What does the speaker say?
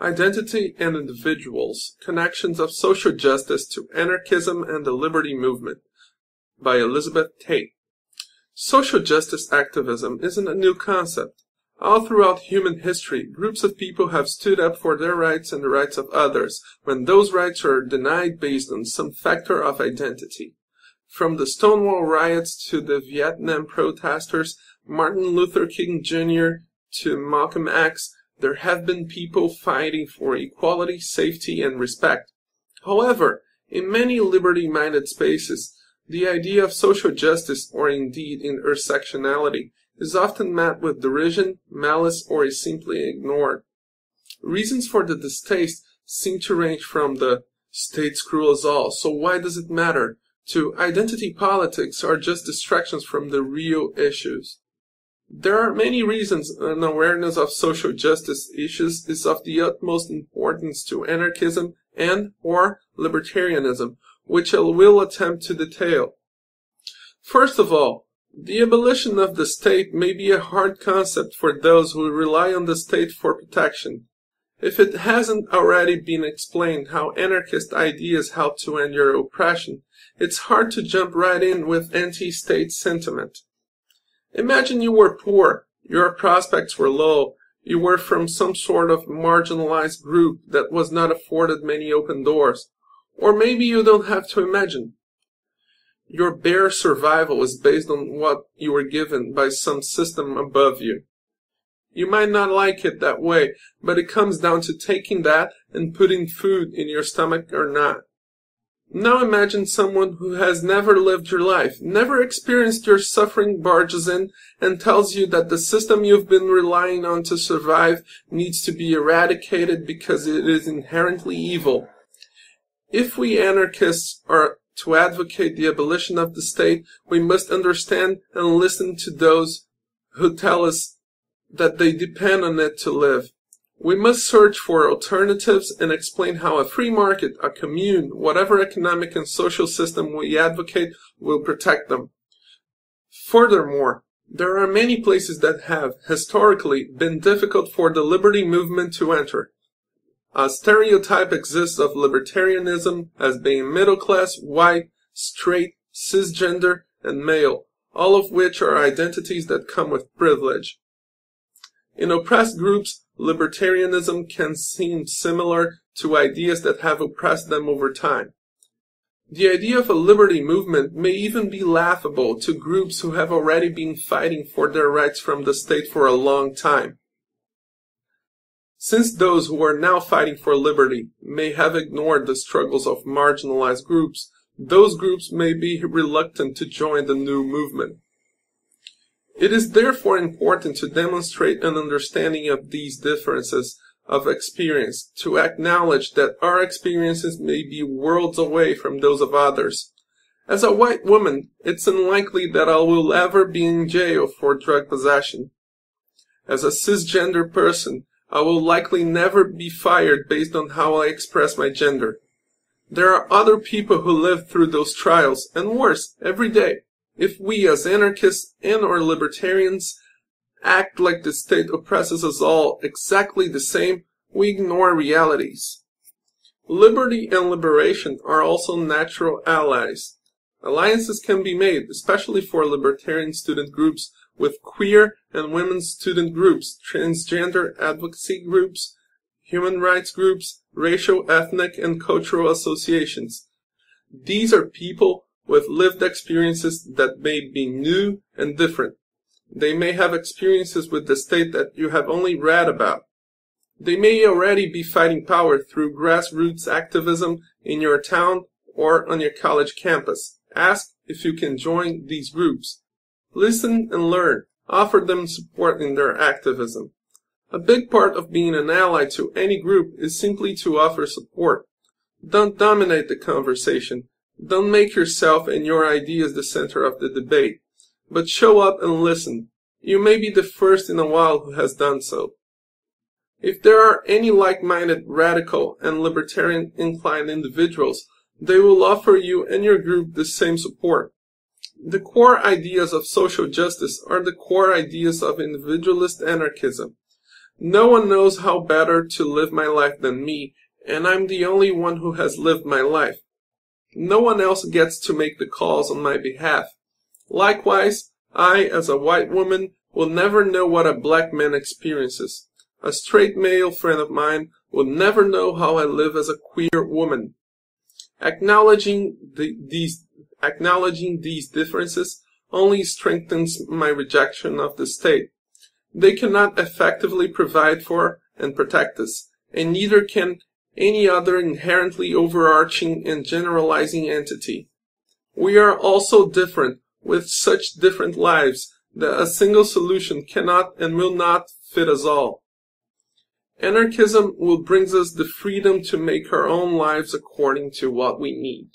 Identity and Individuals, Connections of Social Justice to Anarchism and the Liberty Movement by Elizabeth Tate. Social justice activism isn't a new concept. All throughout human history, groups of people have stood up for their rights and the rights of others when those rights are denied based on some factor of identity. From the Stonewall riots to the Vietnam protesters, Martin Luther King Jr. to Malcolm X, there have been people fighting for equality, safety, and respect. However, in many liberty-minded spaces, the idea of social justice, or indeed intersectionality, is often met with derision, malice, or is simply ignored. Reasons for the distaste seem to range from the "state's cruel as all, so why does it matter?" to identity politics are just distractions from the real issues. There are many reasons an awareness of social justice issues is of the utmost importance to anarchism and/or libertarianism, which I will attempt to detail. First of all, the abolition of the state may be a hard concept for those who rely on the state for protection. If it hasn't already been explained how anarchist ideas help to end your oppression, it's hard to jump right in with anti-state sentiment. Imagine you were poor, your prospects were low, you were from some sort of marginalized group that was not afforded many open doors. Or maybe you don't have to imagine. Your bare survival is based on what you were given by some system above you. You might not like it that way, but it comes down to taking that and putting food in your stomach or not. Now imagine someone who has never lived your life, never experienced your suffering barges in, and tells you that the system you've been relying on to survive needs to be eradicated because it is inherently evil. If we anarchists are to advocate the abolition of the state, we must understand and listen to those who tell us that they depend on it to live. We must search for alternatives and explain how a free market, a commune, whatever economic and social system we advocate will protect them. Furthermore, there are many places that have, historically, been difficult for the liberty movement to enter. A stereotype exists of libertarianism as being middle-class, white, straight, cisgender, and male, all of which are identities that come with privilege. In oppressed groups, libertarianism can seem similar to ideas that have oppressed them over time. The idea of a liberty movement may even be laughable to groups who have already been fighting for their rights from the state for a long time. Since those who are now fighting for liberty may have ignored the struggles of marginalized groups, those groups may be reluctant to join the new movement. It is therefore important to demonstrate an understanding of these differences of experience, to acknowledge that our experiences may be worlds away from those of others. As a white woman, it's unlikely that I will ever be in jail for drug possession. As a cisgender person, I will likely never be fired based on how I express my gender. There are other people who live through those trials, and worse, every day. If we as anarchists and/or libertarians act like the state oppresses us all exactly the same, we ignore realities. Liberty and liberation are also natural allies. Alliances can be made, especially for libertarian student groups, with queer and women's student groups, transgender advocacy groups, human rights groups, racial, ethnic, and cultural associations. These are people with lived experiences that may be new and different. They may have experiences with the state that you have only read about. They may already be fighting power through grassroots activism in your town or on your college campus. Ask if you can join these groups. Listen and learn. Offer them support in their activism. A big part of being an ally to any group is simply to offer support. Don't dominate the conversation. Don't make yourself and your ideas the center of the debate, but show up and listen. You may be the first in a while who has done so. If there are any like-minded, radical, and libertarian-inclined individuals, they will offer you and your group the same support. The core ideas of social justice are the core ideas of individualist anarchism. No one knows how better to live my life than me, and I'm the only one who has lived my life. No one else gets to make the calls on my behalf. Likewise, I, as a white woman, will never know what a black man experiences. A straight male friend of mine will never know how I live as a queer woman. Acknowledging these differences only strengthens my rejection of the state. They cannot effectively provide for and protect us, and neither can any other inherently overarching and generalizing entity. We are also different, with such different lives that a single solution cannot and will not fit us all. Anarchism will bring us the freedom to make our own lives according to what we need.